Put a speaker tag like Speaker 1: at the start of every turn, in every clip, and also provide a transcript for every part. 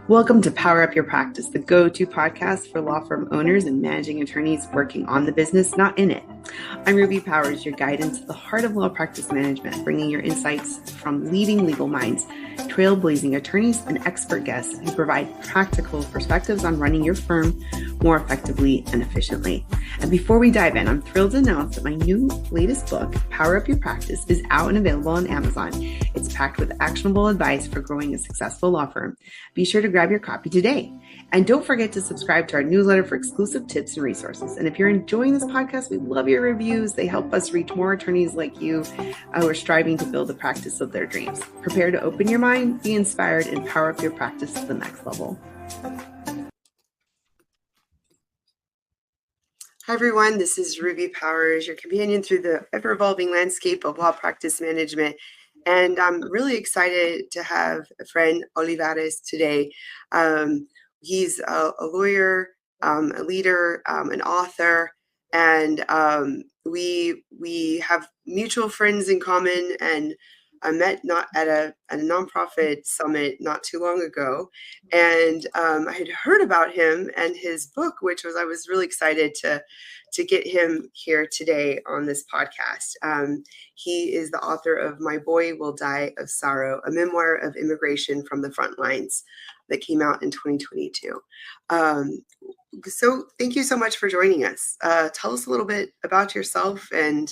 Speaker 1: Welcome to Power Up Your Practice, the go-to podcast for law firm owners and managing attorneys working on the business, not in it. I'm Ruby Powers, your guide into the heart of law practice management, bringing your insights from leading legal minds, trailblazing attorneys, and expert guests who provide practical perspectives on running your firm more effectively and efficiently. And before we dive in, I'm thrilled to announce that my latest book, Power Up Your Practice, is out and available on Amazon. It's packed with actionable advice for growing a successful law firm. Be sure to grab your copy today. And don't forget to subscribe to our newsletter for exclusive tips and resources. And if you're enjoying this podcast, we love your reviews. They help us reach more attorneys like you who are striving to build the practice of their dreams. Prepare to open your mind, be inspired, and power up your practice to the next level. Hi, everyone. This is Ruby Powers, your companion through the ever-evolving landscape of law practice management. And I'm really excited to have Efren Olivares today. He's a lawyer, a leader, an author, and we have mutual friends in common. And I met not at a nonprofit summit not too long ago, and I had heard about him and his book, which I was really excited to get him here today on this podcast. He is the author of My Boy Will Die of Sorrow, a memoir of immigration from the front lines that came out in 2022. So thank you so much for joining us. Tell us a little bit about yourself and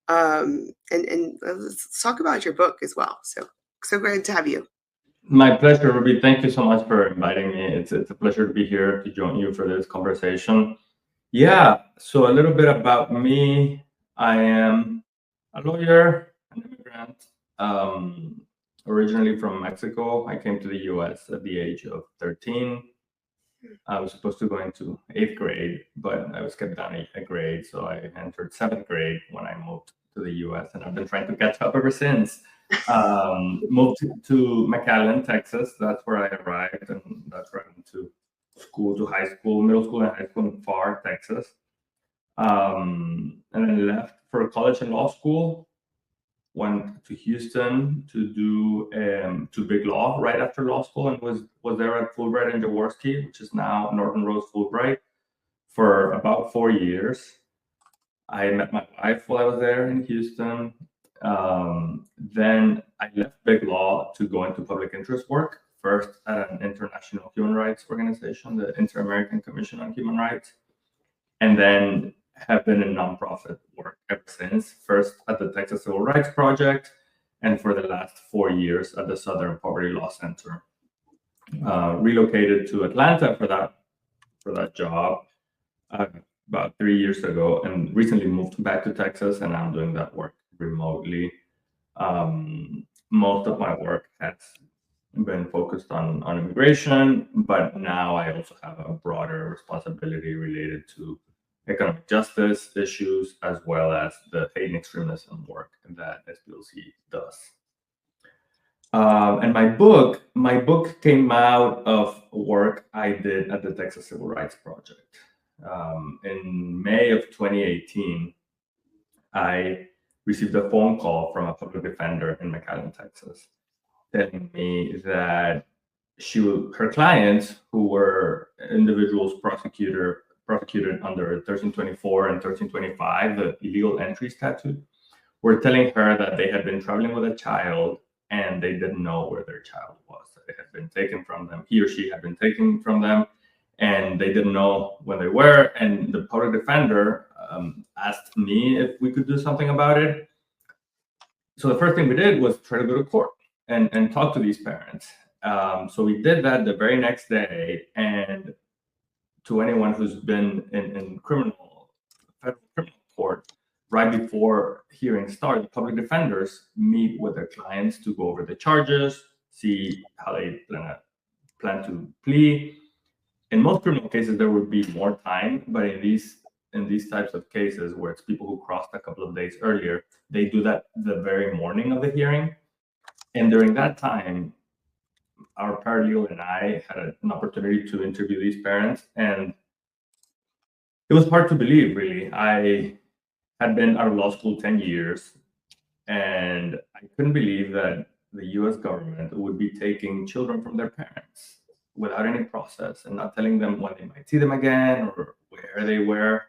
Speaker 1: let's talk about your book as well. So great to have you.
Speaker 2: My pleasure, Ruby. Thank you so much for inviting me. It's a pleasure to be here to join you for this conversation. Yeah, so a little bit about me. I am a lawyer, an immigrant, originally from Mexico. I came to the US at the age of 13. I was supposed to go into 8th grade, but I was kept down a grade, so I entered 7th grade when I moved to the US, and I've been trying to catch up ever since. Moved to McAllen, Texas. That's where I arrived, and that's where I went to school, to high school, middle school and high school in Pharr, Texas. And then left for college and law school. Went to Houston to do to big law right after law school, and was there at Fulbright and Jaworski, which is now Norton Rose Fulbright, for about 4 years. I met my wife while I was there in Houston. Then I left big law to go into public interest work, first at an international human rights organization, the Inter-American Commission on Human Rights, and then have been in nonprofit work ever since, first at the Texas Civil Rights Project, and for the last 4 years at the Southern Poverty Law Center. Relocated to Atlanta for that job about 3 years ago, and recently moved back to Texas, and I'm doing that work remotely. Most of my work has been focused on immigration, but now I also have a broader responsibility related to economic justice issues, as well as the hate and extremism work that SPLC does. And my book came out of work I did at the Texas Civil Rights Project. In May of 2018, I received a phone call from a public defender in McAllen, Texas, telling me that her clients, who were individuals prosecuted under 1324 and 1325, the illegal entry statute, were telling her that they had been traveling with a child and they didn't know where their child was. It had been taken from them. He or she had been taken from them, and they didn't know when they were. And the public defender asked me if we could do something about it. So the first thing we did was try to go to court and talk to these parents. So we did that the very next day, and to anyone who's been in federal criminal court, right before hearings start, the public defenders meet with their clients to go over the charges, see how they plan to plea. In most criminal cases, there would be more time, but in these types of cases where it's people who crossed a couple of days earlier, they do that the very morning of the hearing. And during that time, our paralegal and I had an opportunity to interview these parents, and it was hard to believe, really. I had been out of law school 10 years, and I couldn't believe that the US government would be taking children from their parents without any process and not telling them when they might see them again or where they were.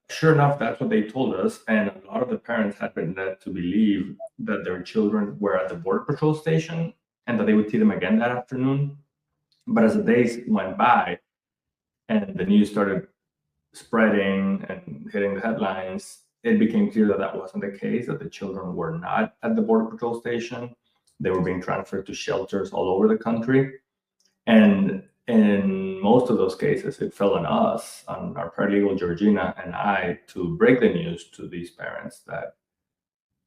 Speaker 2: Sure enough, that's what they told us. And a lot of the parents had been led to believe that their children were at the Border Patrol station and that they would see them again that afternoon. But as the days went by and the news started spreading and hitting the headlines, it became clear that that wasn't the case, that the children were not at the Border Patrol station. They were being transferred to shelters all over the country. And in most of those cases, it fell on us, on our paralegal Georgina and I, to break the news to these parents that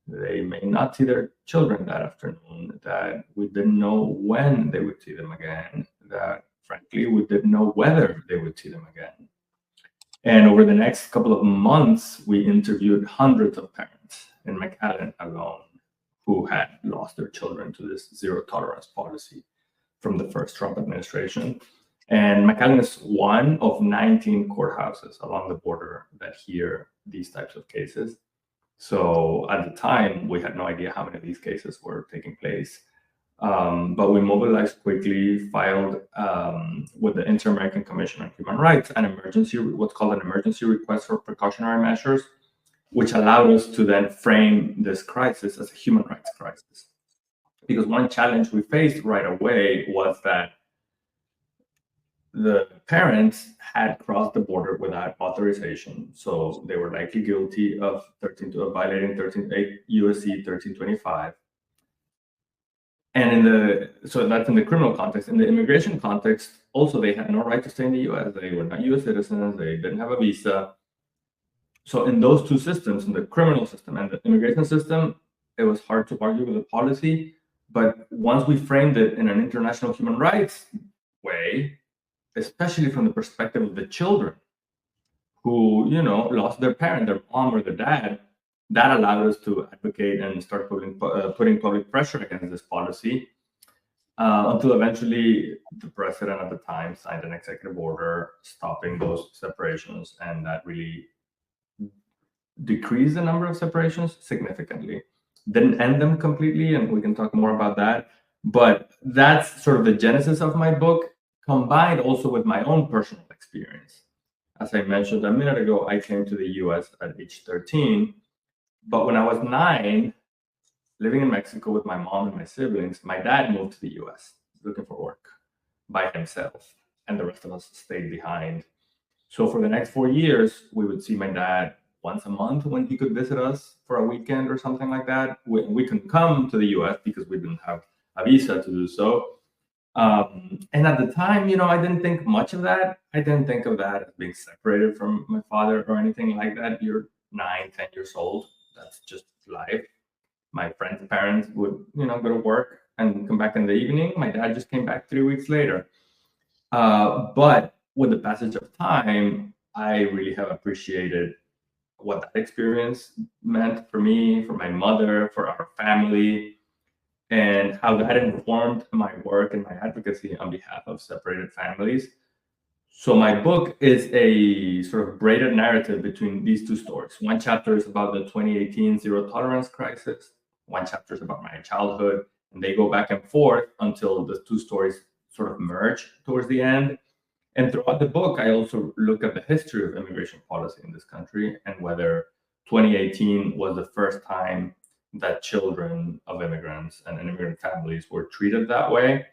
Speaker 2: they may not see their children that afternoon, that we didn't know when they would see them again, that frankly, we didn't know whether they would see them again. And over the next couple of months, we interviewed hundreds of parents in McAllen alone who had lost their children to this zero tolerance policy from the first Trump administration. And McAllen is one of 19 courthouses along the border that hear these types of cases. So at the time, we had no idea how many of these cases were taking place. But we mobilized quickly, filed with the Inter-American Commission on Human Rights what's called an emergency request for precautionary measures, which allowed us to then frame this crisis as a human rights crisis. Because one challenge we faced right away was that the parents had crossed the border without authorization, so they were likely guilty of violating USC 1325. And so that's in the criminal context. In the immigration context, also they had no right to stay in the U.S. They were not U.S. citizens. They didn't have a visa. So in those two systems, in the criminal system and the immigration system, it was hard to argue with the policy. But once we framed it in an international human rights way, especially from the perspective of the children who, lost their parent, their mom or their dad, that allowed us to advocate and start putting public pressure against this policy until eventually the president at the time signed an executive order stopping those separations, and that really decreased the number of separations significantly. Didn't end them completely, and we can talk more about that. But that's sort of the genesis of my book, combined also with my own personal experience. As I mentioned a minute ago, I came to the US at age 13. But when I was 9, living in Mexico with my mom and my siblings, my dad moved to the US looking for work by himself, and the rest of us stayed behind. So for the next 4 years, we would see my dad once a month when he could visit us for a weekend or something like that. We couldn't come to the US because we didn't have a visa to do so. And at the time, I didn't think much of that. I didn't think of that as being separated from my father or anything like that. You're 9, 10 years old. That's just life. My friends' parents would, go to work and come back in the evening. My dad just came back 3 weeks later. But with the passage of time, I really have appreciated what that experience meant for me, for my mother, for our family, and how that informed my work and my advocacy on behalf of separated families. So my book is a sort of braided narrative between these two stories. One chapter is about the 2018 zero tolerance crisis. One chapter is about my childhood, and they go back and forth until the two stories sort of merge towards the end. And throughout the book, I also look at the history of immigration policy in this country and whether 2018 was the first time that children of immigrants and immigrant families were treated that way.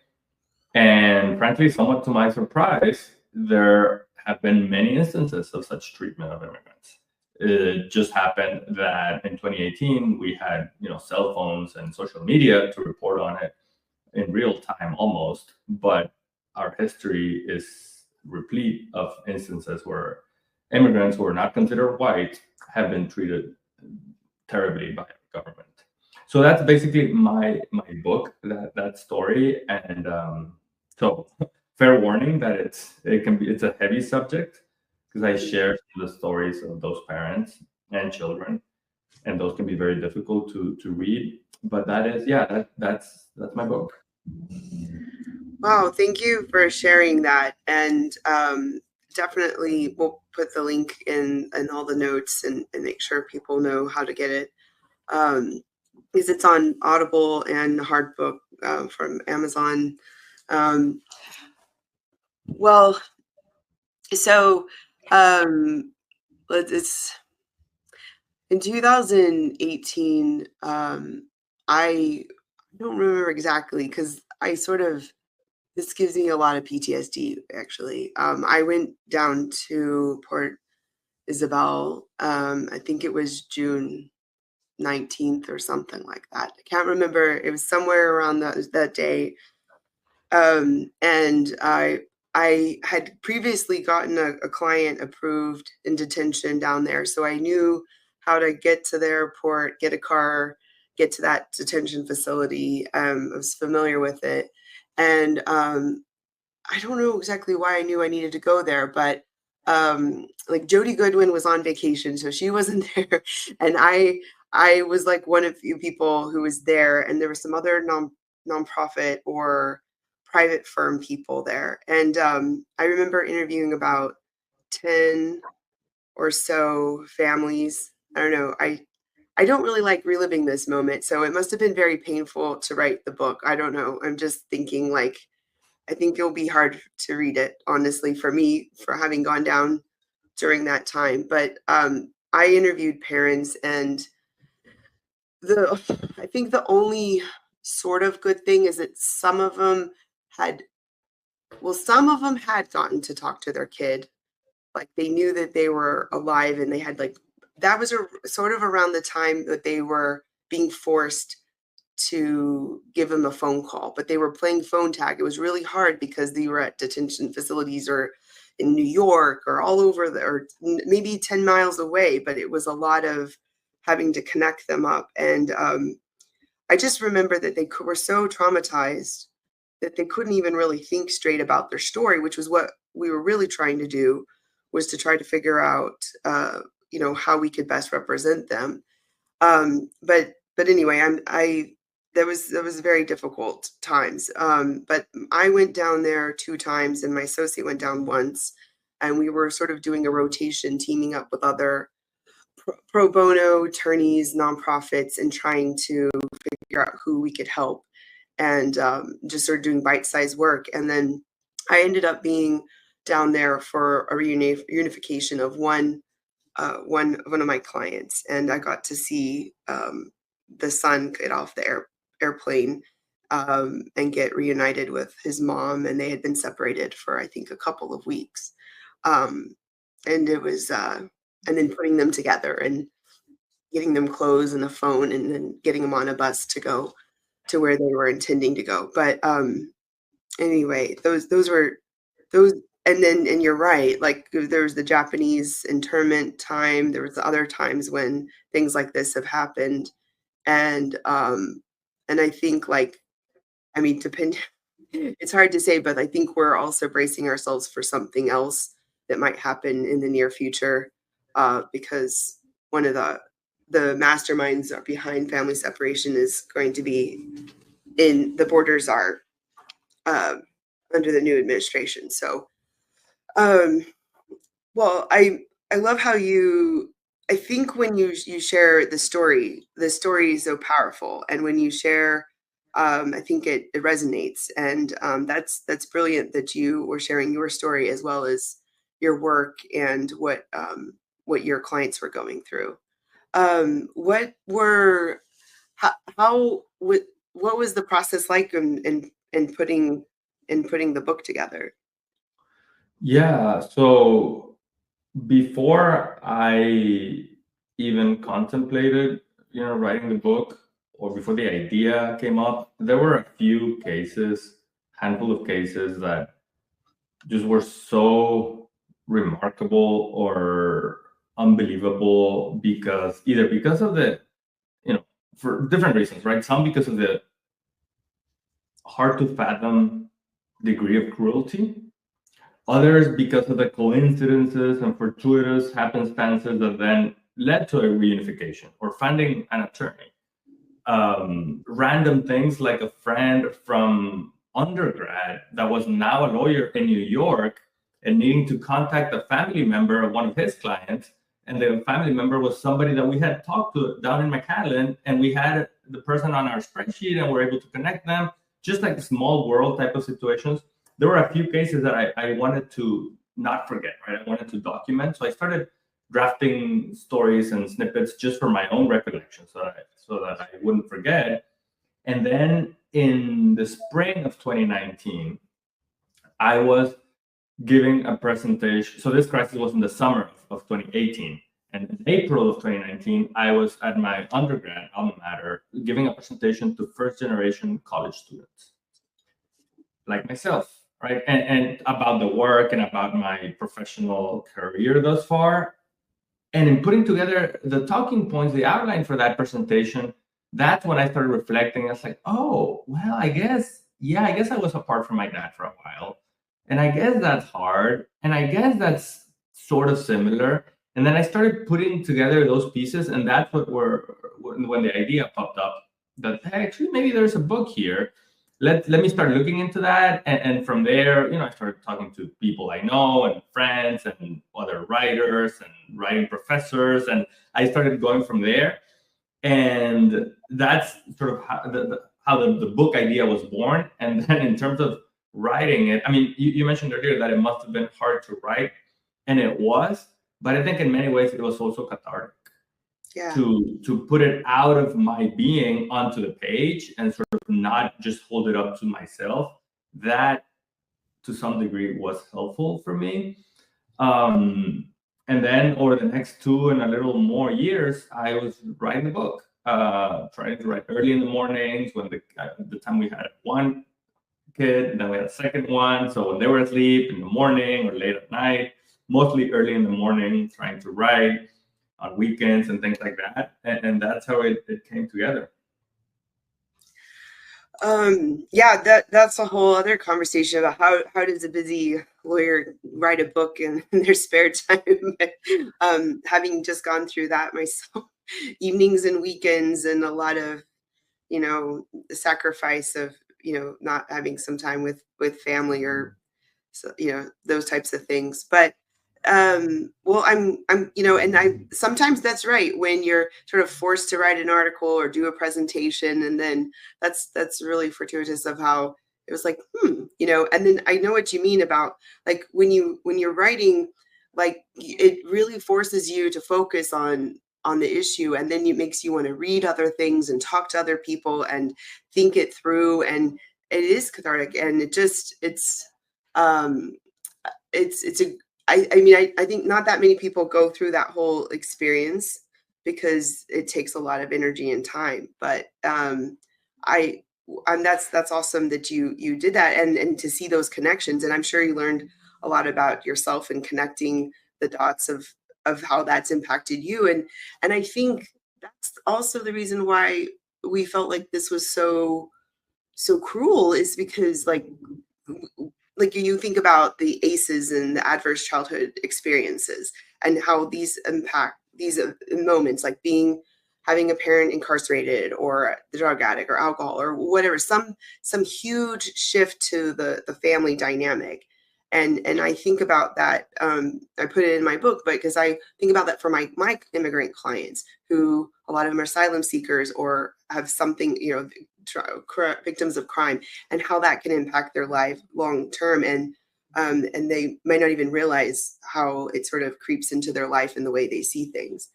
Speaker 2: And frankly, somewhat to my surprise, there have been many instances of such treatment of immigrants. It just happened that in 2018, we had cell phones and social media to report on it in real time almost, but our history is replete of instances where immigrants who are not considered white have been treated terribly by the government. So that's basically my book, that story, and so fair warning that it's a heavy subject because I share the stories of those parents and children, and those can be very difficult to read. But that's my book.
Speaker 1: Wow, thank you for sharing that. And definitely we'll put the link in all the notes and make sure people know how to get it. Because it's on Audible and hard book from Amazon. Well, so it's in 2018. I don't remember exactly because I sort of this gives me a lot of PTSD actually. I went down to Port Isabel. I think it was June 19th or something like that. I can't remember. It was somewhere around that day. And I had previously gotten a client approved in detention down there, so I knew how to get to the airport, get a car, get to that detention facility. I was familiar with it, and I don't know exactly why I knew I needed to go there, but like Jody Goodwin was on vacation, so she wasn't there, and I was like one of few people who was there, and there were some other nonprofit or private firm people there, and I remember interviewing about 10 or so families. I don't know. I don't really like reliving this moment, so it must have been very painful to write the book. I don't know. I'm just thinking like I think it'll be hard to read it, honestly, for me, for having gone down during that time. But I interviewed parents, and the I think the only sort of good thing is that had, some of them had gotten to talk to their kid. Like they knew that they were alive, and they had like that was sort of around the time that they were being forced to give them a phone call, but they were playing phone tag. It was really hard because they were at detention facilities or in New York or all over or maybe 10 miles away, but it was a lot of having to connect them up. And I just remember that they were so traumatized that they couldn't even really think straight about their story, which was what we were really trying to do, was to try to figure out, how we could best represent them. But anyway, that was very difficult times. But I went down there 2 times, and my associate went down once, and we were sort of doing a rotation, teaming up with other pro bono attorneys, nonprofits, and trying to figure out who we could help, and just sort of doing bite-sized work. And then I ended up being down there for a reunification of one of my clients, and I got to see the son get off the airplane and get reunited with his mom, and they had been separated for I think a couple of weeks, and it was and then putting them together and getting them clothes and a phone, and then getting them on a bus to go to where they were intending to go. But anyway, those were those. And you're right, like there was the Japanese internment time, there was other times when things like this have happened. And I think like, I mean, it's hard to say, but I think we're also bracing ourselves for something else that might happen in the near future, because one of the masterminds behind family separation is going to be the borders are under the new administration. So well, I love how I think when you share the story is so powerful, and when you share, I think it resonates, and that's brilliant that you were sharing your story as well as your work and what your clients were going through. What were how what was the process like in putting the book together?
Speaker 2: Yeah, so before I even contemplated, writing the book, or before the idea came up, there were a few cases, handful of cases that just were so remarkable or unbelievable, because of the, for different reasons, right? Some because of the hard to fathom degree of cruelty, others because of the coincidences and fortuitous happenstances that then led to a reunification or finding an attorney. Random things like a friend from undergrad that was now a lawyer in New York and needing to contact a family member of one of his clients. And the family member was somebody that we had talked to down in McAllen, and we had the person on our spreadsheet and we're able to connect them. just like small world type of situations. There were a few cases that I wanted to not forget, right? I wanted to document. So I started drafting stories and snippets just for my own recollection so that I wouldn't forget. And then in the spring of 2019, I was giving a presentation. So this crisis was in the summer of 2018. And in April of 2019, I was at my undergrad alma mater giving a presentation to first generation college students like myself, right? And about the work and about my professional career thus far. And in putting together the talking points, the outline for that presentation, that's when I started reflecting. I was like, oh, well, I guess I was apart from my dad for a while. And I guess that's hard. And I guess that's sort of similar. And then I started putting together those pieces. And that's when the idea popped up that, hey, actually, maybe there's a book here. Let me start looking into that. And from there, I started talking to people I know and friends and other writers and writing professors. And I started going from there. And that's sort of how the book idea was born. And then in terms of writing it, I mean, you mentioned earlier that it must have been hard to write, and it was, but I think in many ways it was also cathartic.
Speaker 1: Yeah.
Speaker 2: To put it out of my being onto the page and sort of not just hold it up to myself. That to some degree was helpful for me. And then over the next 2 and a little more years, I was writing the book, trying to write early in the mornings when the time we had one kid, and then we had a second one. So when they were asleep in the morning or late at night, mostly early in the morning, trying to write on weekends and things like that. And that's how it came together.
Speaker 1: Yeah, that's a whole other conversation about how does a busy lawyer write a book in their spare time. Having just gone through that myself, evenings and weekends, and a lot of the sacrifice of not having some time with family or those types of things. But well, I'm and I sometimes that's right when you're sort of forced to write an article or do a presentation, and then that's really fortuitous of how it was like, and then I know what you mean about like when you're writing, like it really forces you to focus on the issue, and then it makes you want to read other things and talk to other people and think it through, and it is cathartic, and it's a I mean, I think not that many people go through that whole experience because it takes a lot of energy and time. But that's awesome that you did that, and to see those connections. And I'm sure you learned a lot about yourself and connecting the dots of how that's impacted you. And I think that's also the reason why we felt like this was so cruel, is because like you think about the ACEs and the adverse childhood experiences and how these impact these moments, like having a parent incarcerated or the drug addict or alcohol or whatever, some huge shift to the family dynamic. And I think about that. I put it in my book, but because I think about that for my immigrant clients, who a lot of them are asylum seekers or have something, victims of crime, and how that can impact their life long term, and they might not even realize how it sort of creeps into their life and the way they see things.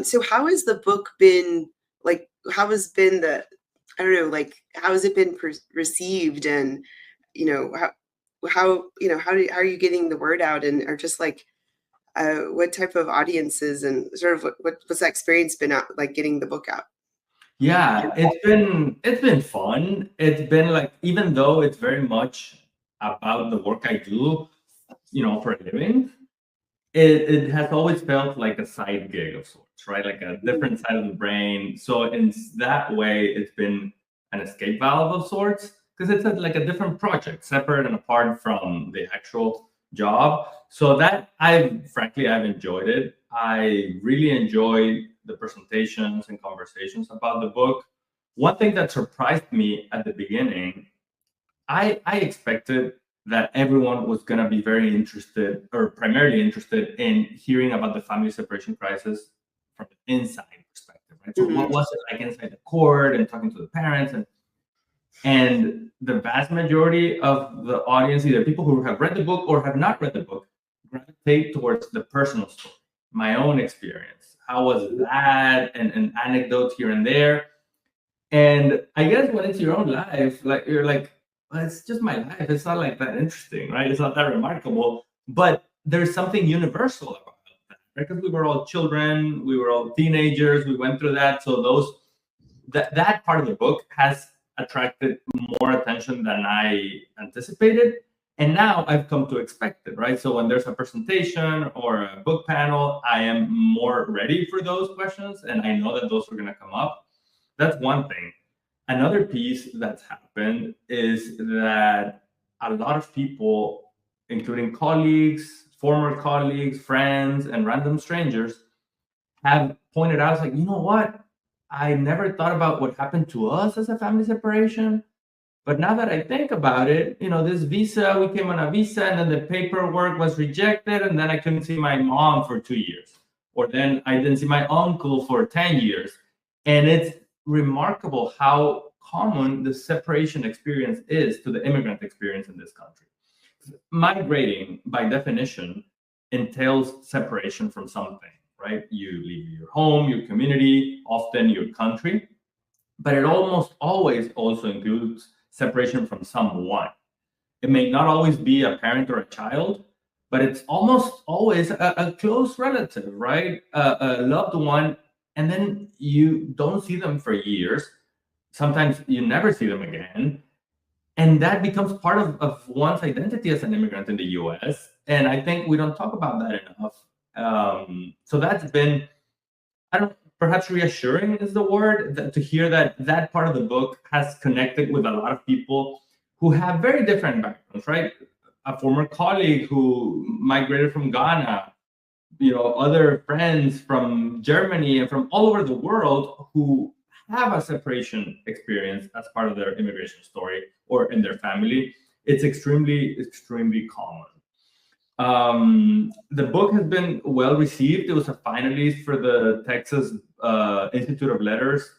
Speaker 1: So how has the book been, like, how has been I don't know, like, how has it been received, and how are you getting the word out, and or just like what type of audiences, and sort of what's that experience been like getting the book out?
Speaker 2: Yeah, it's been fun. It's been like, even though it's very much about the work I do, for a living, it has always felt like a side gig of sorts, right? Like a different side of the brain. So in that way, it's been an escape valve of sorts, because it's like a different project, separate and apart from the actual job. So that I've enjoyed it. I really enjoyed the presentations and conversations about the book. One thing that surprised me at the beginning, I expected that everyone was going to be very interested, or primarily interested, in hearing about the family separation crisis from an inside perspective, right? So what was it like inside the court and talking to the parents? And And the vast majority of the audience, either people who have read the book or have not read the book, gravitate towards the personal story, my own experience. How was that? And anecdotes here and there. And I guess when it's your own life, like you're like, well, it's just my life. It's not like that interesting, right? It's not that remarkable. But there's something universal about that, right? Because we were all children, we were all teenagers, we went through that. So that part of the book has attracted more attention than I anticipated. And now I've come to expect it, right? So when there's a presentation or a book panel, I am more ready for those questions, and I know that those are going to come up. That's one thing. Another piece that's happened is that a lot of people, including colleagues, former colleagues, friends, and random strangers, have pointed out, like, you know what? I never thought about what happened to us as a family separation. But now that I think about it, this visa, we came on a visa and then the paperwork was rejected, and then I couldn't see my mom for 2 years. Or then I didn't see my uncle for 10 years. And it's remarkable how common the separation experience is to the immigrant experience in this country. Migrating, by definition, entails separation from something, right? You leave your home, your community, often your country, but it almost always also includes separation from someone. It may not always be a parent or a child, but it's almost always a close relative, right? A loved one, and then you don't see them for years. Sometimes you never see them again. And that becomes part of one's identity as an immigrant in the US. And I think we don't talk about that enough. So that's been, I don't, perhaps reassuring is the word, to hear that part of the book has connected with a lot of people who have very different backgrounds, right? A former colleague who migrated from Ghana, other friends from Germany and from all over the world who have a separation experience as part of their immigration story or in their family. It's extremely, extremely common. The book has been well received. It was a finalist for the Texas Institute of Letters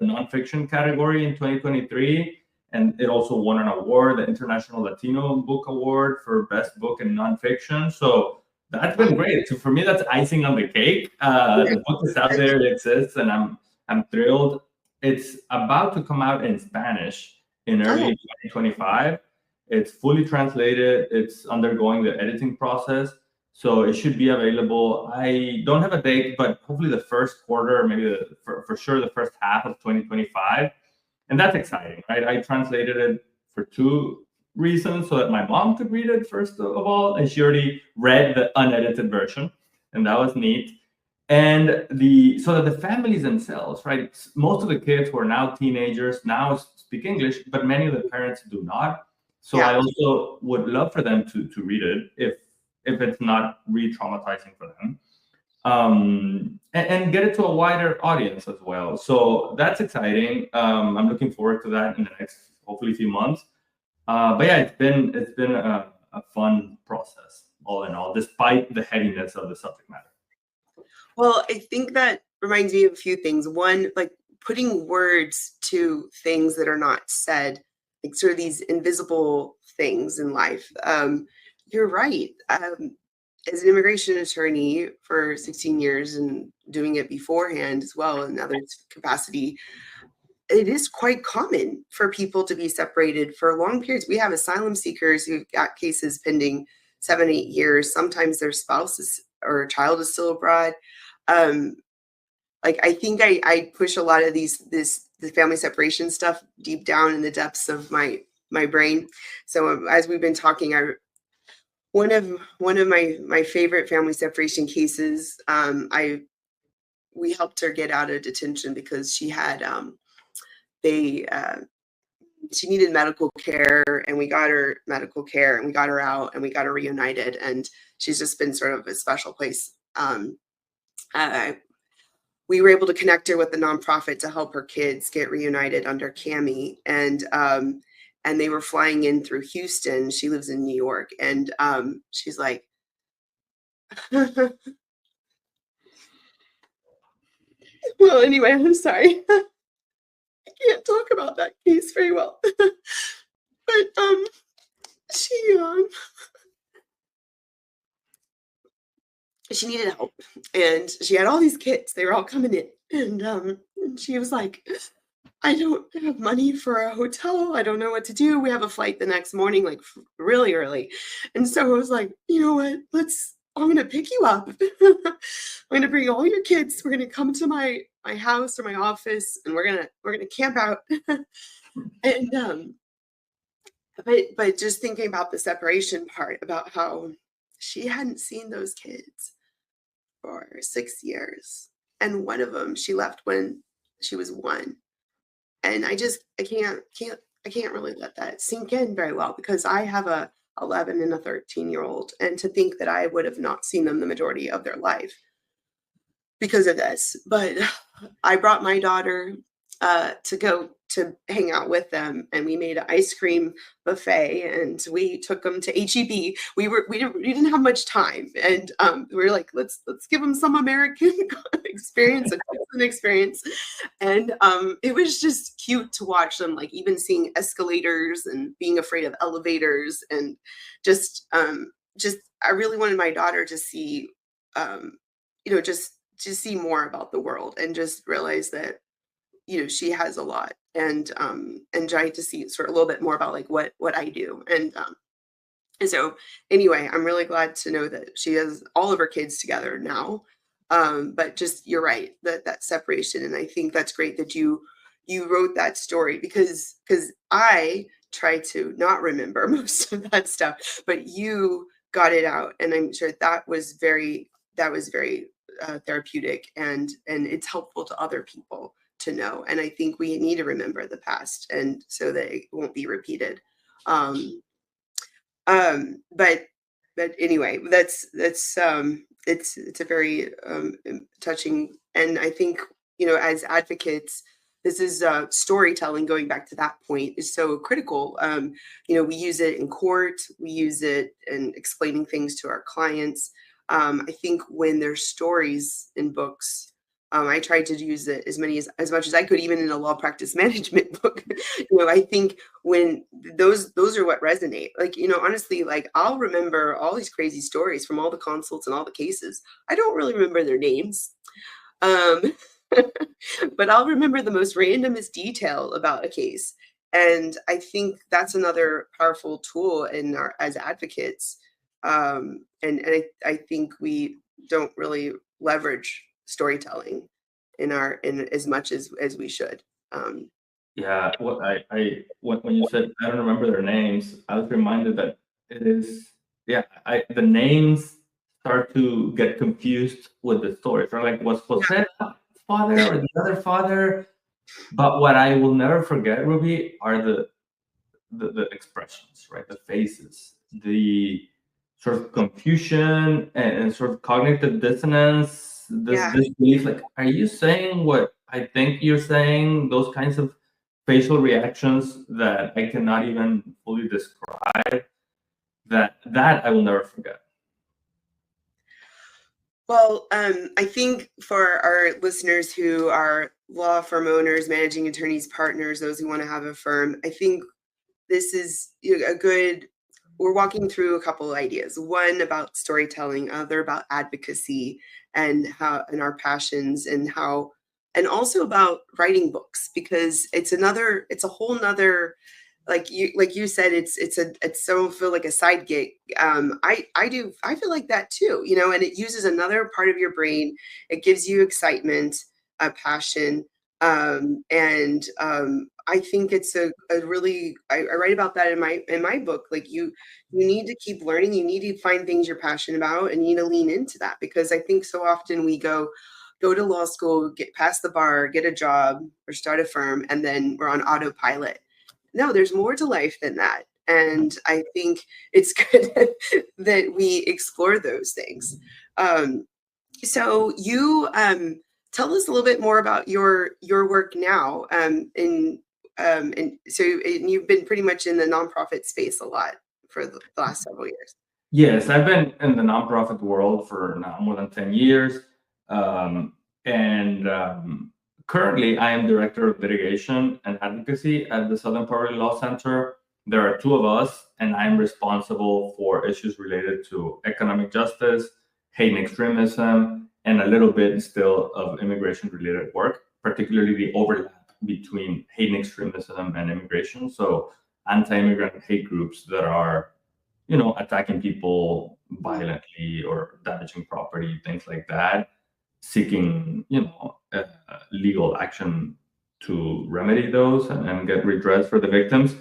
Speaker 2: nonfiction category in 2023. And it also won an award, the International Latino Book Award for Best Book in Nonfiction. So that's been great. So for me, that's icing on the cake. The book is out there, it exists, and I'm thrilled. It's about to come out in Spanish in early 2025. It's fully translated. It's undergoing the editing process. So it should be available. I don't have a date, but hopefully the first quarter, maybe for sure the first half of 2025. And that's exciting, right? I translated it for two reasons: so that my mom could read it, first of all, and she already read the unedited version, and that was neat. And so that the families themselves, right? Most of the kids who are now teenagers now speak English, but many of the parents do not. So I also would love for them to read it if it's not re-traumatizing for them. And get it to a wider audience as well. So that's exciting. I'm looking forward to that in the next, hopefully, few months. But yeah, it's been a fun process, all in all, despite the heaviness of the subject matter.
Speaker 1: Well, I think that reminds me of a few things. One, like putting words to things that are not said, like sort of these invisible things in life. You're right. As an immigration attorney for 16 years and doing it beforehand as well in other capacity, it is quite common for people to be separated for long periods. We have asylum seekers who've got cases pending 7, 8 years. Sometimes their spouse or child is still abroad. Like I think I push a lot of the family separation stuff deep down in the depths of my brain. So as we've been talking, one of my favorite family separation cases, we helped her get out of detention because she had she needed medical care, and we got her medical care, and we got her out, and we got her reunited, and she's just been sort of a special place. We were able to connect her with a nonprofit to help her kids get reunited under CAMI, and they were flying in through Houston. She lives in New York, and she's like, well, anyway, I'm sorry. can't talk about that case very well. But she she needed help, and she had all these kids. They were all coming in, and she was like, I don't have money for a hotel. I don't know what to do. We have a flight the next morning, like really early. And so I was like, you know what? I'm going to pick you up. I'm going to bring all your kids. We're going to come to my house or my office, and we're going to camp out. And but just thinking about the separation part, about how she hadn't seen those kids for 6 years, and one of them she left when she was 1. And I can't really let that sink in very well, because I have a 11 and a 13-year-old, and to think that I would have not seen them the majority of their life because of this. But I brought my daughter to go to hang out with them, and we made an ice cream buffet, and we took them to HEB. We didn't have much time, and we were like, let's give them some American experience, a Texan experience. And it was just cute to watch them, like even seeing escalators and being afraid of elevators, and just I really wanted my daughter to see, just to see more about the world, and just realize that she has a lot, and trying to see sort of a little bit more about like what I do. And so anyway, I'm really glad to know that she has all of her kids together now. But just, you're right, that separation. And I think that's great that you wrote that story, because I try to not remember most of that stuff, but you got it out, and I'm sure that was very therapeutic, and it's helpful to other people to know. And I think we need to remember the past, and so that it won't be repeated. But anyway, that's it's a very touching. And I think, as advocates, this is storytelling, going back to that point, is so critical. We use it in court, we use it in explaining things to our clients. I think when there's stories in books, I tried to use it as much as I could, even in a law practice management book. I think when those are what resonate. Like, honestly, like, I'll remember all these crazy stories from all the consults and all the cases. I don't really remember their names. But I'll remember the most randomest detail about a case. And I think that's another powerful tool as advocates. And I think we don't really leverage storytelling in as much as we should.
Speaker 2: Yeah, when you said I don't remember their names, I was reminded that it is, the names start to get confused with the story. So like, was Jose father or the other father? But what I will never forget, Ruby, are the expressions, right? The faces, the sort of confusion and sort of cognitive dissonance, this belief, like, are you saying what I think you're saying? Those kinds of facial reactions that I cannot even fully describe, that I will never forget.
Speaker 1: Well, I think for our listeners who are law firm owners, managing attorneys, partners, those who want to have a firm, I think this is we're walking through a couple of ideas. One about storytelling, other about advocacy, and our passions, and also about writing books, because it's a whole nother, like you said, it's so feel like a side gig. I feel like that too, and it uses another part of your brain. It gives you excitement, a passion, and I think it's a really, I write about that in my book. Like, you need to keep learning, you need to find things you're passionate about, and you need to lean into that, because I think so often we go to law school, get past the bar, get a job, or start a firm, and then we're on autopilot. No, there's more to life than that. And I think it's good that we explore those things. So you tell us a little bit more about your work now. And so you've been pretty much in the nonprofit space a lot for the last several years.
Speaker 2: Yes, I've been in the nonprofit world for now more than 10 years. And currently, I am Director of Litigation and Advocacy at the Southern Poverty Law Center. There are two of us, and I'm responsible for issues related to economic justice, hate and extremism, and a little bit still of immigration-related work, particularly the overlap between hate and extremism and immigration. So anti-immigrant hate groups that are, attacking people violently or damaging property, things like that, seeking, legal action to remedy those and get redress for the victims.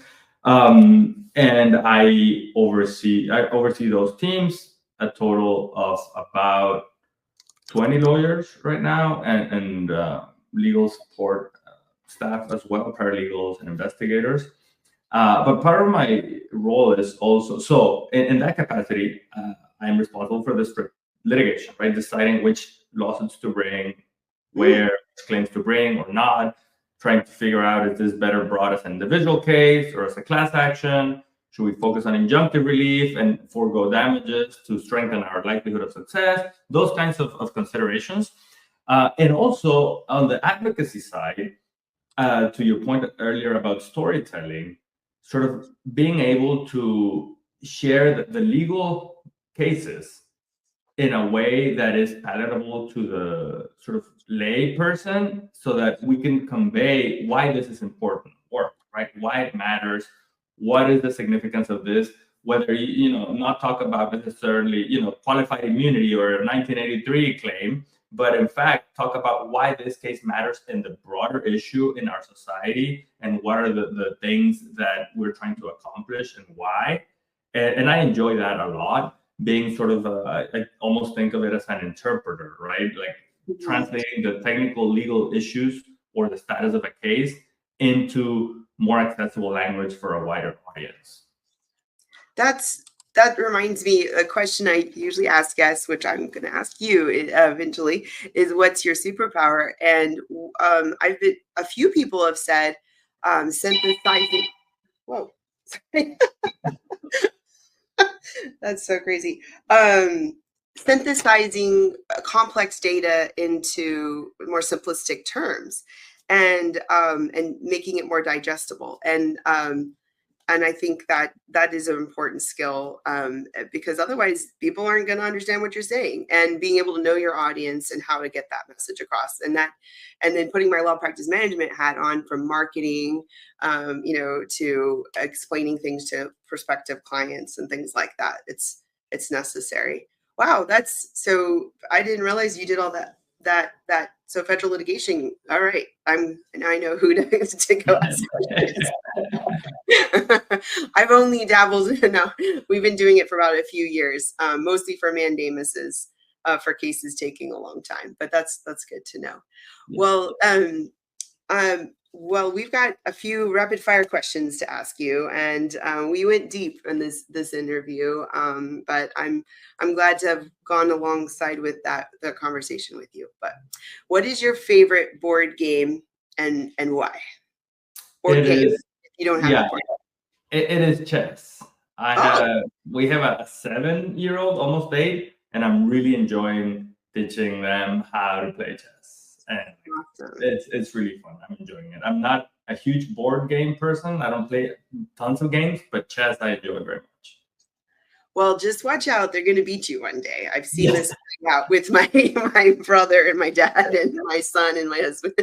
Speaker 2: And I oversee those teams, a total of about 20 lawyers right now, and legal support staff as well, paralegals and investigators. But part of my role is also, so in that capacity, I'm responsible for this litigation, right? Deciding which lawsuits to bring, where claims to bring or not, trying to figure out, is this better brought as an individual case or as a class action? Should we focus on injunctive relief and forego damages to strengthen our likelihood of success? Those kinds of considerations. And also on the advocacy side, to your point earlier about storytelling, sort of being able to share the legal cases in a way that is palatable to the sort of lay person, so that we can convey why this is important work, right? Why it matters, what is the significance of this, whether not talk about necessarily qualified immunity or a 1983 claim, but in fact talk about why this case matters in the broader issue in our society, and what are the things that we're trying to accomplish and why. And I enjoy that a lot, being sort of I almost think of it as an interpreter, right? Like translating the technical legal issues or the status of a case into more accessible language for a wider audience.
Speaker 1: That reminds me, a question I usually ask guests, which I'm going to ask you eventually, is what's your superpower? And a few people have said synthesizing. Whoa, sorry. That's so crazy. Synthesizing complex data into more simplistic terms, and making it more digestible. And I think that is an important skill, because otherwise people aren't going to understand what you're saying, and being able to know your audience and how to get that message across. And then putting my law practice management hat on, from marketing, to explaining things to prospective clients and things like that. It's necessary. Wow. So I didn't realize you did all that. So federal litigation. All right. Now I know who to go ask questions. I've only dabbled. No, we've been doing it for about a few years, mostly for mandamuses, for cases taking a long time. But that's good to know. Yeah. Well, we've got a few rapid fire questions to ask you, and we went deep in this interview. But I'm glad to have gone alongside with the conversation with you. But what is your favorite board game, and why? Board game. If you don't have a board game.
Speaker 2: It is chess. We have a 7-year-old, almost 8, and I'm really enjoying teaching them how to play chess. And awesome. It's really fun. I'm enjoying it. I'm not a huge board game person. I don't play tons of games, but chess I enjoy very much.
Speaker 1: Well, just watch out. They're going to beat you one day. I've seen this play out with my brother and my dad and my son and my husband.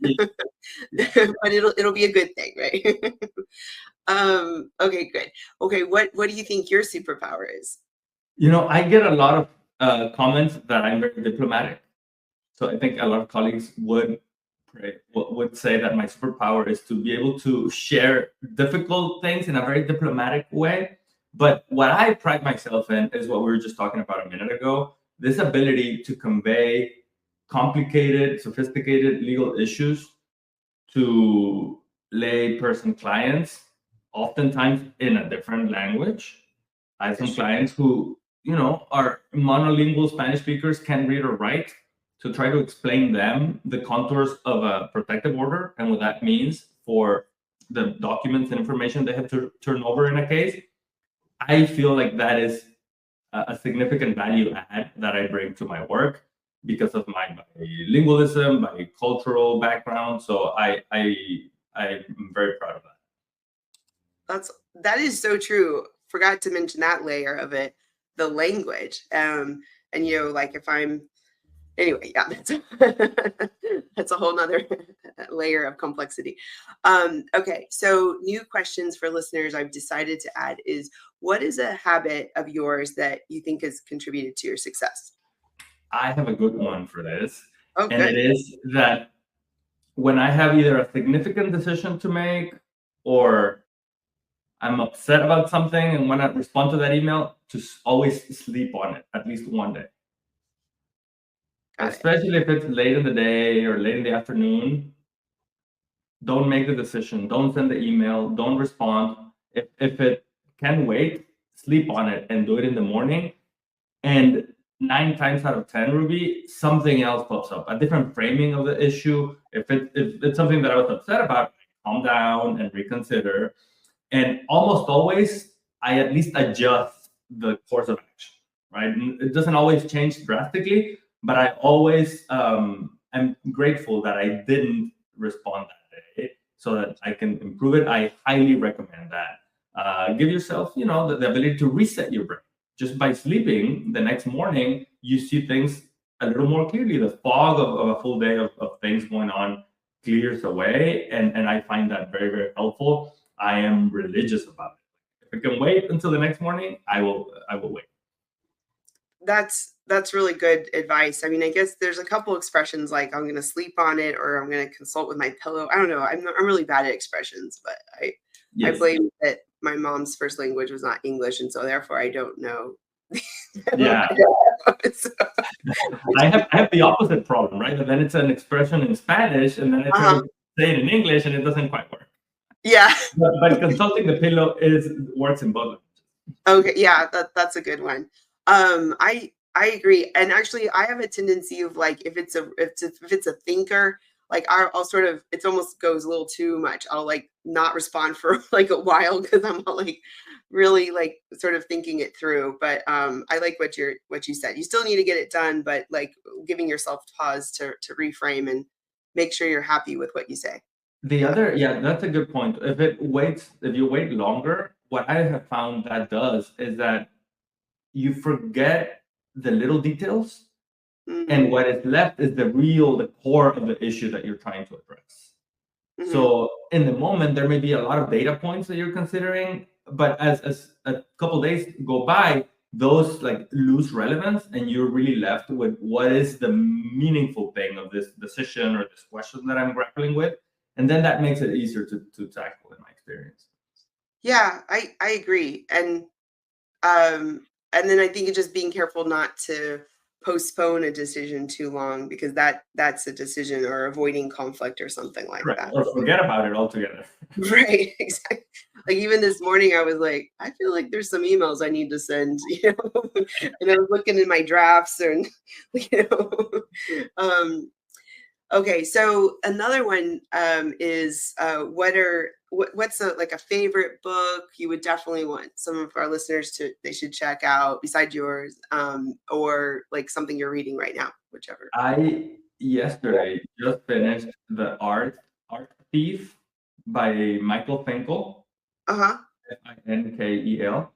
Speaker 1: But it'll be a good thing, right? Okay, good. Okay, what do you think your superpower is?
Speaker 2: I get a lot of comments that I'm very diplomatic. So I think a lot of colleagues would say that my superpower is to be able to share difficult things in a very diplomatic way. But what I pride myself in is what we were just talking about a minute ago: this ability to convey complicated, sophisticated legal issues to lay person clients, oftentimes in a different language. I have some clients who, are monolingual Spanish speakers, can read or write, to try to explain them the contours of a protective order and what that means for the documents and information they have to turn over in a case. I feel like that is a significant value add that I bring to my work. because of my bilingualism, my cultural background. So I'm very proud of that.
Speaker 1: That is so true. Forgot to mention that layer of it, the language. And like if I'm anyway, yeah, that's a whole nother layer of complexity. Okay, so new questions for listeners I've decided to add is, what is a habit of yours that you think has contributed to your success?
Speaker 2: I have a good one for this.
Speaker 1: Oh,
Speaker 2: And
Speaker 1: good.
Speaker 2: it is that when I have either a significant decision to make or I'm upset about something and want to respond to that email, to always sleep on it at least one day. Especially if it's late in the day or late in the afternoon, don't make the decision. Don't send the email. Don't respond. If it can wait, sleep on it and do it in the morning. And 9 times out of 10, Ruby, something else pops up, a different framing of the issue. If it's something that I was upset about, calm down and reconsider. And almost always, I at least adjust the course of action, right? It doesn't always change drastically, but I always am grateful that I didn't respond that day so that I can improve it. I highly recommend that. Give yourself, the ability to reset your brain. Just by sleeping, the next morning, you see things a little more clearly. The fog of a full day of things going on clears away, and I find that very, very helpful. I am religious about it. If it can wait until the next morning, I will wait.
Speaker 1: That's really good advice. I mean, I guess there's a couple expressions like I'm going to sleep on it or I'm going to consult with my pillow. I don't know. I'm really bad at expressions, but I blame that my mom's first language was not English, and so therefore I don't know.
Speaker 2: Yeah.
Speaker 1: So,
Speaker 2: I have the opposite problem, right? And then it's an expression in Spanish, and then I try to say it in English, and it doesn't quite work.
Speaker 1: Yeah.
Speaker 2: But consulting the pillow works in both.
Speaker 1: Okay, yeah, that's a good one. I agree, and actually, I have a tendency of like if it's a thinker, like I'll sort of it almost goes a little too much. I'll like not respond for like a while because I'm like really like sort of thinking it through. But I like what you said. You still need to get it done, but like giving yourself pause to reframe and make sure you're happy with what you say.
Speaker 2: That's a good point. If you wait longer, what I have found that does is that you forget the little details, and what is left is the core of the issue that you're trying to address. So in the moment, there may be a lot of data points that you're considering, but as a couple days go by, those like lose relevance, and you're really left with what is the meaningful thing of this decision or this question that I'm grappling with, and then that makes it easier to tackle, in my experience.
Speaker 1: Yeah, I agree, and then I think it's just being careful not to postpone a decision too long because that's a decision, or avoiding conflict or something like that.
Speaker 2: Or forget about it altogether.
Speaker 1: Right, exactly. Like even this morning, I was like, I feel like there's some emails I need to send, and I was looking in my drafts and, you know, okay. So another one is what's like a favorite book you would definitely want some of our listeners they should check out besides yours, or like something you're reading right now, whichever.
Speaker 2: I yesterday just finished The Art Thief by Michael Finkel. Finkel.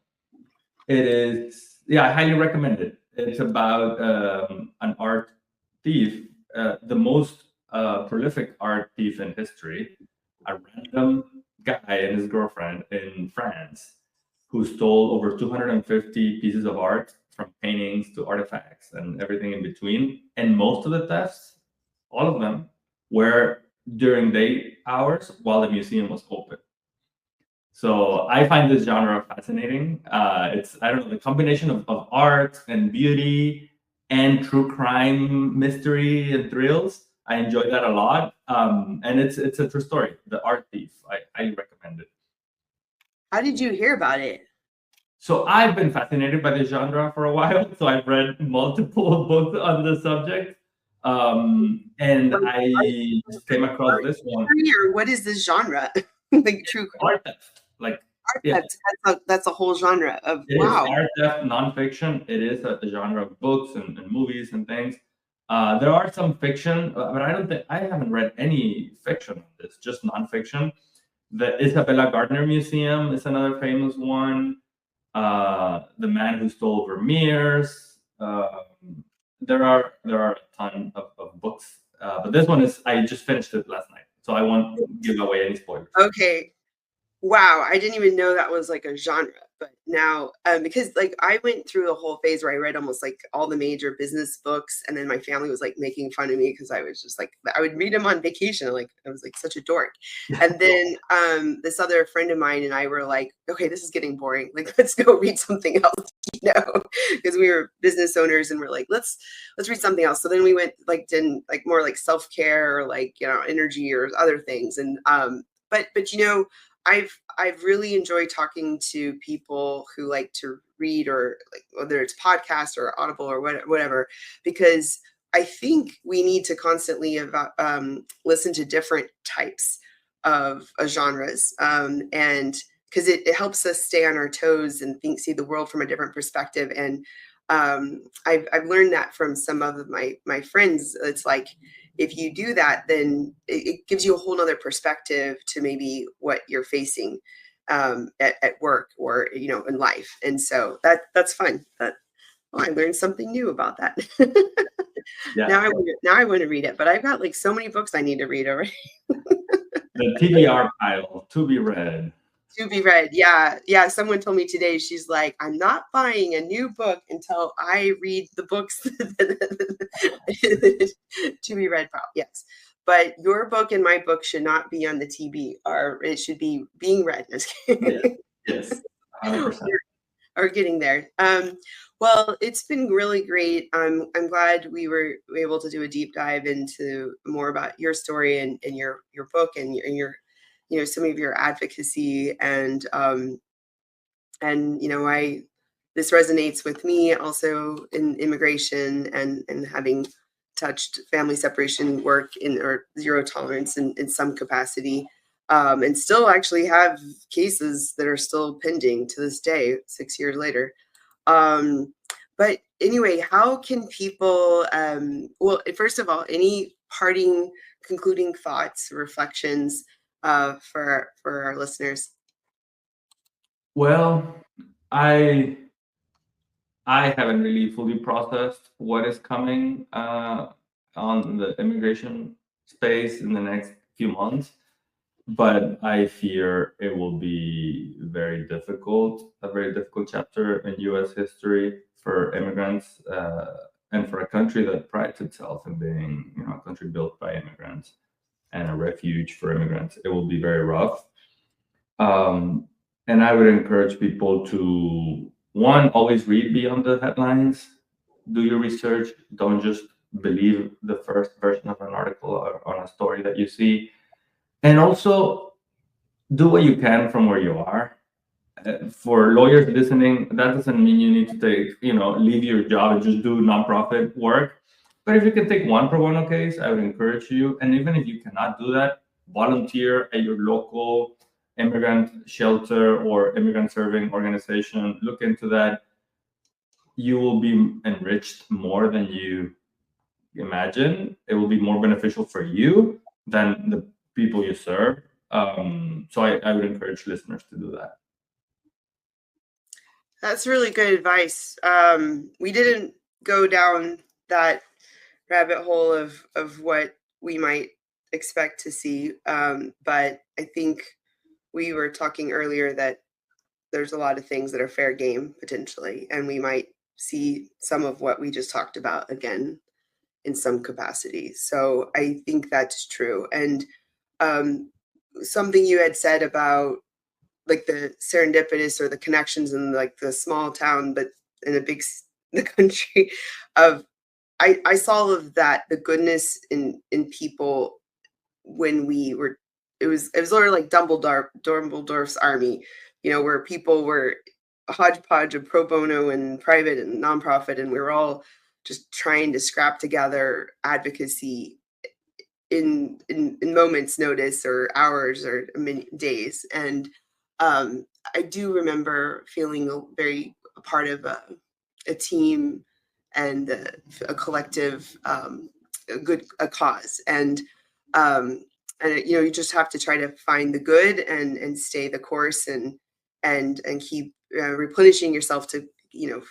Speaker 2: It is, I highly recommend it. It's about an art thief, the most prolific art thief in history, a random guy and his girlfriend in France who stole over 250 pieces of art, from paintings to artifacts and everything in between. And most of the thefts, all of them, were during day hours while the museum was open. So I find this genre fascinating. It's, I don't know, the combination of art and beauty and true crime, mystery and thrills. I enjoy that a lot. And it's a true story. The Art Thief. I highly recommend it.
Speaker 1: How did you hear about it?
Speaker 2: So I've been fascinated by the genre for a while. So I've read multiple books on the subject. And I just came across this one.
Speaker 1: Or what is this genre? Like true crime?
Speaker 2: Art theft. Like
Speaker 1: art theft. That's a whole genre of
Speaker 2: It is art theft, nonfiction. It is a genre of books and movies and things. There are some fiction, but I haven't read any fiction on this, just nonfiction. The Isabella Gardner Museum is another famous one. The Man Who Stole Vermeer's. There are a ton of books, but this one is I just finished it last night, so I won't give away any spoilers.
Speaker 1: Okay. Wow, I didn't even know that was like a genre. But now, because like I went through a whole phase where I read almost like all the major business books, and then my family was like making fun of me because I was just like I would read them on vacation. Like I was like such a dork. And then this other friend of mine and I were like, okay, this is getting boring. Like let's go read something else, because we were business owners and we're like, let's read something else. So then we went like did like more like self care or like energy or other things. And but I've really enjoyed talking to people who like to read, or like whether it's podcast or Audible or whatever, because I think we need to constantly listen to different types of genres, and because it helps us stay on our toes and see the world from a different perspective. And I've learned that from some of my friends. It's like if you do that, then it gives you a whole nother perspective to maybe what you're facing at work or in life. And so that's fun. I learned something new about that.
Speaker 2: Yeah.
Speaker 1: Now I want to read it, but I've got like so many books I need to read already.
Speaker 2: The TBR pile to be read.
Speaker 1: To be read. Yeah. Someone told me today, she's like, I'm not buying a new book until I read the books to be read. Yes. But your book and my book should not be on the TBR. It should be being read.
Speaker 2: Yes. 100%.
Speaker 1: Or getting there. Well, it's been really great. I'm glad we were able to do a deep dive into more about your story and your book and your some of your advocacy. And this resonates with me also in immigration and having touched family separation work or zero tolerance in some capacity, and still actually have cases that are still pending to this day, 6 years later. But anyway, how can people, well, first of all, any parting concluding thoughts, reflections for our listeners?
Speaker 2: Well, I haven't really fully processed what is coming on the immigration space in the next few months, but I fear it will be a very difficult chapter in U.S. history for immigrants, and for a country that prides itself in being, a country built by immigrants and a refuge for immigrants. It will be very rough. And I would encourage people to, one, always read beyond the headlines, do your research, don't just believe the first version of an article or on a story that you see, and also do what you can from where you are. For lawyers listening, that doesn't mean you need to leave your job and just do nonprofit work. But if you can take one pro bono case, I would encourage you. And even if you cannot do that, volunteer at your local immigrant shelter or immigrant serving organization. Look into that. You will be enriched more than you imagine. It will be more beneficial for you than the people you serve. So I would encourage listeners to do that.
Speaker 1: That's really good advice. We didn't go down that rabbit hole of what we might expect to see, but I think we were talking earlier that there's a lot of things that are fair game potentially, and we might see some of what we just talked about again in some capacity. So I think that's true. And something you had said about like the serendipitous or the connections in like the small town, but in a big the country of, I saw all of that, the goodness in people when we were, it was sort of like Dumbledore's army, where people were a hodgepodge of pro bono and private and nonprofit, and we were all just trying to scrap together advocacy in moments notice or hours or days. And I do remember feeling very a part of a team a collective a cause. And you just have to try to find the good and stay the course and keep replenishing yourself to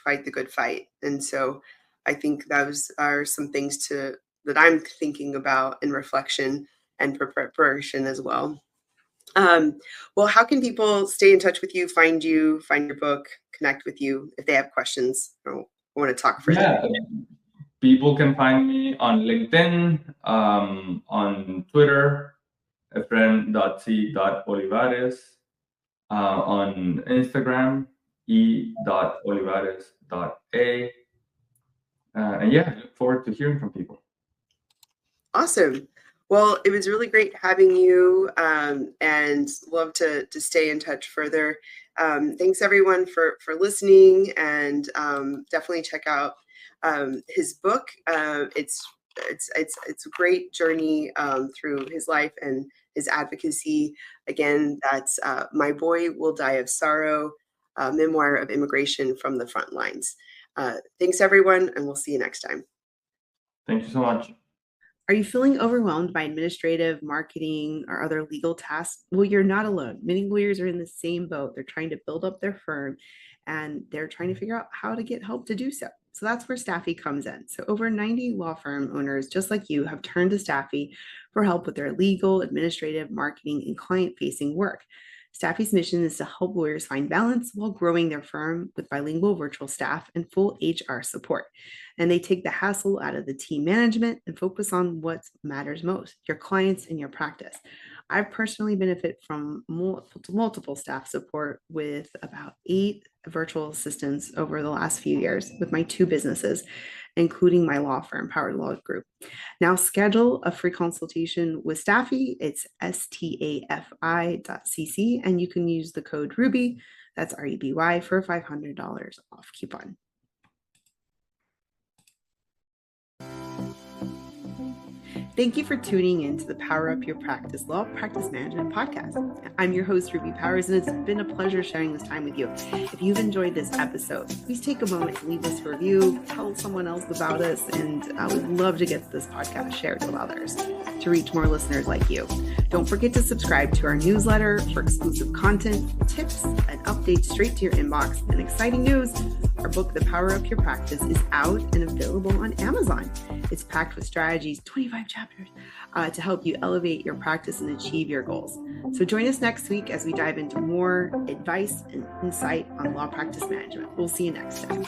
Speaker 1: fight the good fight. And so I think those are some things that I'm thinking about in reflection and preparation as well. Well, how can people stay in touch with you, find your book, connect with you if they have questions or want to talk further?
Speaker 2: Yeah, people can find me on LinkedIn, on Twitter, efren.c.olivares, on Instagram, e.olivares.a. And yeah, I look forward to hearing from people.
Speaker 1: Awesome. Well, it was really great having you, and love to stay in touch further. Thanks everyone for listening, and definitely check out his book. It's a great journey through his life and his advocacy. Again, that's My Boy Will Die of Sorrow, Memoir of Immigration from the Front Lines. Thanks everyone, and we'll see you next time.
Speaker 2: Thank you so much.
Speaker 3: Are you feeling overwhelmed by administrative, marketing, or other legal tasks? Well, you're not alone. Many lawyers are in the same boat. They're trying to build up their firm, and they're trying to figure out how to get help to do so. So that's where Staffy comes in. So over 90 law firm owners, just like you, have turned to Staffy for help with their legal, administrative, marketing, and client-facing work. Staffy's mission is to help lawyers find balance while growing their firm with bilingual virtual staff and full HR support. And they take the hassle out of the team management and focus on what matters most, your clients and your practice. I've personally benefited from multiple staff support with about 8 virtual assistants over the last few years with my 2 businesses, including my law firm, Powered Law Group. Now schedule a free consultation with Staffy. It's stafi.cc, and you can use the code RUBY, that's REBY, for a $500 off coupon. Thank you for tuning in to the Power Up Your Practice Law Practice Management podcast. I'm your host, Ruby Powers, and it's been a pleasure sharing this time with you. If you've enjoyed this episode, please take a moment to leave us a review, tell someone else about us, and I would love to get this podcast shared with others to reach more listeners like you. Don't forget to subscribe to our newsletter for exclusive content, tips, and updates straight to your inbox. And exciting news, our book, The Power Up Your Practice, is out and available on Amazon. It's packed with strategies, 25 chapters, to help you elevate your practice and achieve your goals. So join us next week as we dive into more advice and insight on law practice management. We'll see you next time.